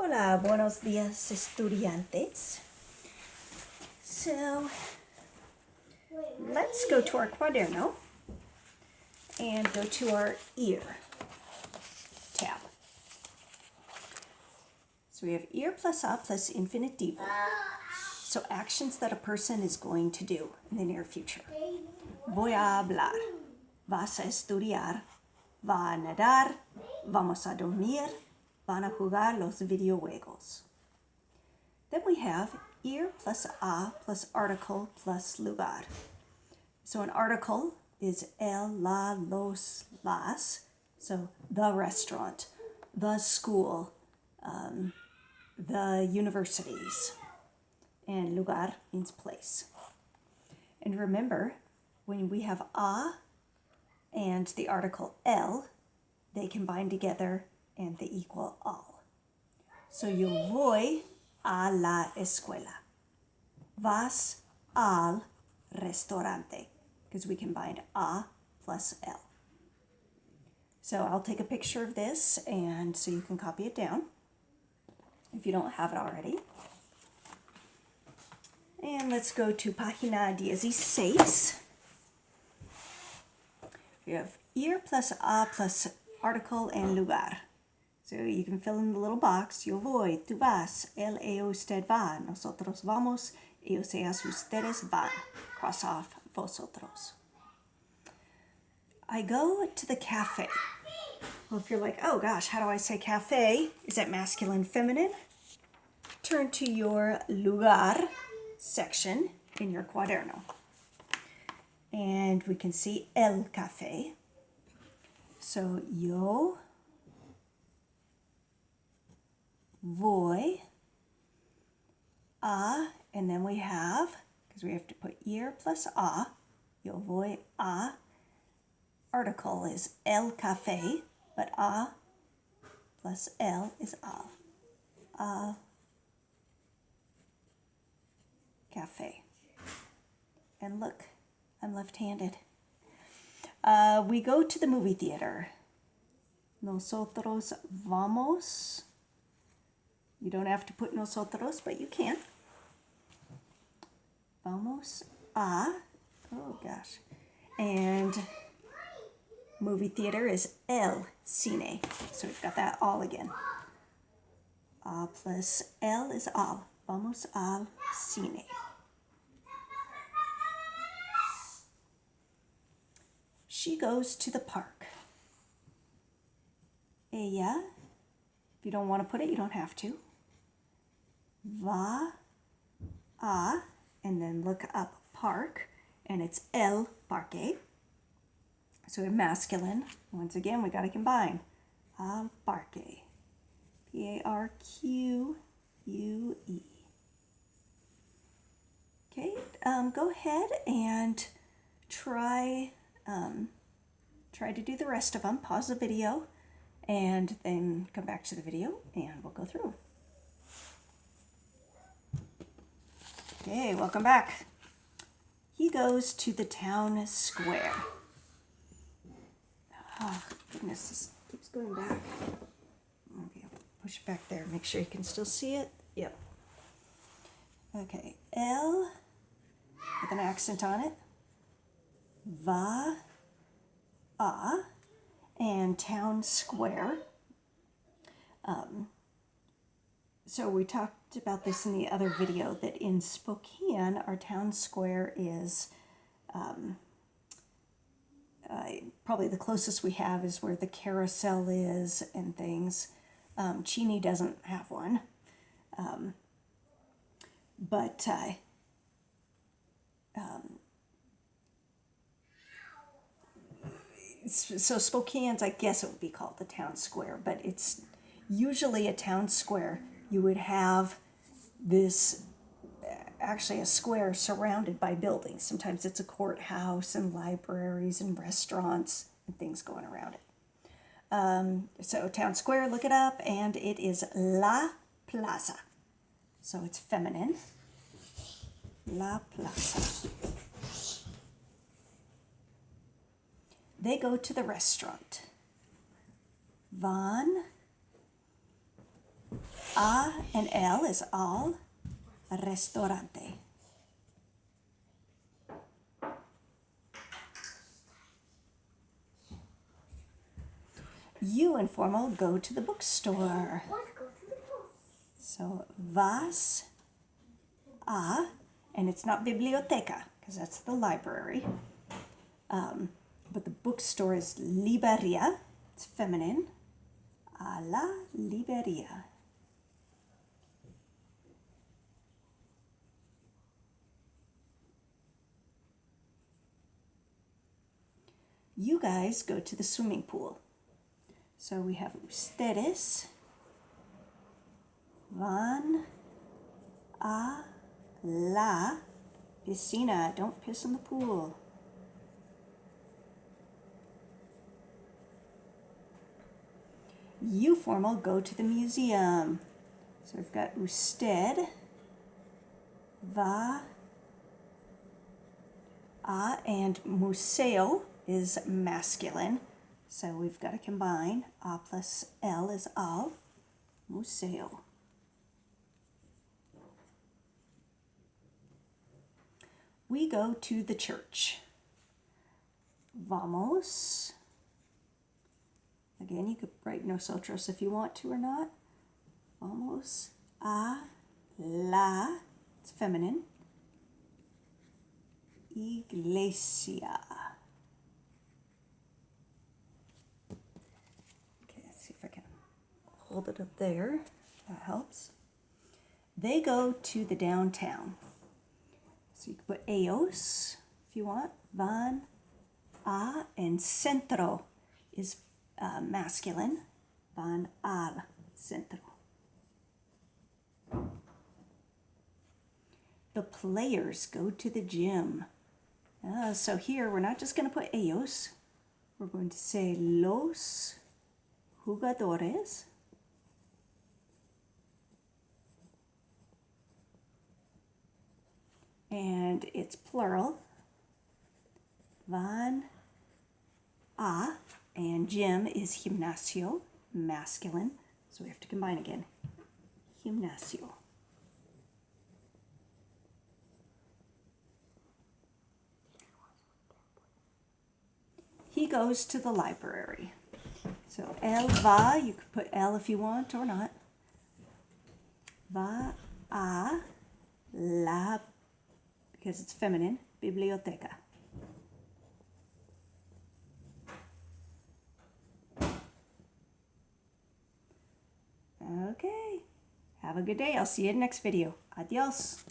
Hola, buenos días, estudiantes. So, let's go to our cuaderno and go to our ear tab. So we have ear plus a plus infinitivo. So actions that a person is going to do in the near future. Voy a hablar. Vas a estudiar. Va a nadar. Vamos a dormir. Van a jugar los videojuegos. Then we have ear plus a plus article plus lugar. So an article is el, la, los, las. So the restaurant, the school, the universities. And lugar means place. And remember, when we have a and the article el, they combine together and they equal al. So yo voy a la escuela. Vas al restaurante, because we combined a plus el. So I'll take a picture of this and so you can copy it down if you don't have it already. And let's go to página 16. We have ear plus a plus article and lugar. So you can fill in the little box. Yo voy, tú vas, él, ella, usted va, nosotros vamos, ellos, ellas, ustedes van. Cross off vosotros. I go to the cafe. Well, if you're like, oh gosh, how do I say cafe? Is that masculine, feminine? Turn to your lugar section in your cuaderno. And we can see el café. So yo voy a, and then we have, because we have to put ear plus a, yo voy a, article is el café, but a plus el is al. A café. And look, I'm left-handed. We go to the movie theater. Nosotros vamos. You don't have to put nosotros, but you can. Vamos a, oh gosh. And movie theater is el cine. So we've got that all again. A plus el is al. Vamos al cine. She goes to the park. Ella, if you don't want to put it, you don't have to. Va a, and then look up park, and it's el parque. So we're masculine. Once again, we got to combine. Al parque. P-A-R-Q-U-E. Okay, go ahead and try to do the rest of them. Pause the video and then come back to the video and we'll go through. Okay, welcome back. He goes to the town square. Oh, goodness, this keeps going back. Okay, push it back there. Make sure you can still see it. Yep. Okay, L with an accent on it. Va a, and town square. So we talked about this in the other video, that in Spokane, our town square is probably the closest we have is where the carousel is and things. Cheney doesn't have one. So Spokane's, I guess it would be called the town square, but it's usually a town square. You would have this, actually a square surrounded by buildings. Sometimes it's a courthouse and libraries and restaurants and things going around it. So town square, look it up, and it is La Plaza. So it's feminine. La Plaza. They go to the restaurant. Van A and L is al restaurante. You, informal, go to the bookstore. So vas a, and it's not biblioteca, because that's the library. But the bookstore is libreria. It's feminine. A la libreria. You guys go to the swimming pool. So we have ustedes van a la piscina. Don't piss in the pool. You, formal, go to the museum. So we've got usted va a, and museo is masculine. So we've got to combine. A plus L is al, museo. We go to the church. Vamos. Again, you could write nosotros if you want to or not. Vamos a la, it's feminine, iglesia. Okay, let's see if I can hold it up there. That helps. They go to the downtown. So you can put ellos if you want. Van a, and centro is masculine. Van al centro. The players go to the gym. So here we're not just going to put ellos. We're going to say los jugadores. And it's plural. Van a, and gym is gimnasio, masculine. So we have to combine again. Gimnasio. He goes to the library. So él va, you could put L if you want or not. Va a la, because it's feminine, biblioteca. Okay, have a good day. I'll see you in the next video. Adios.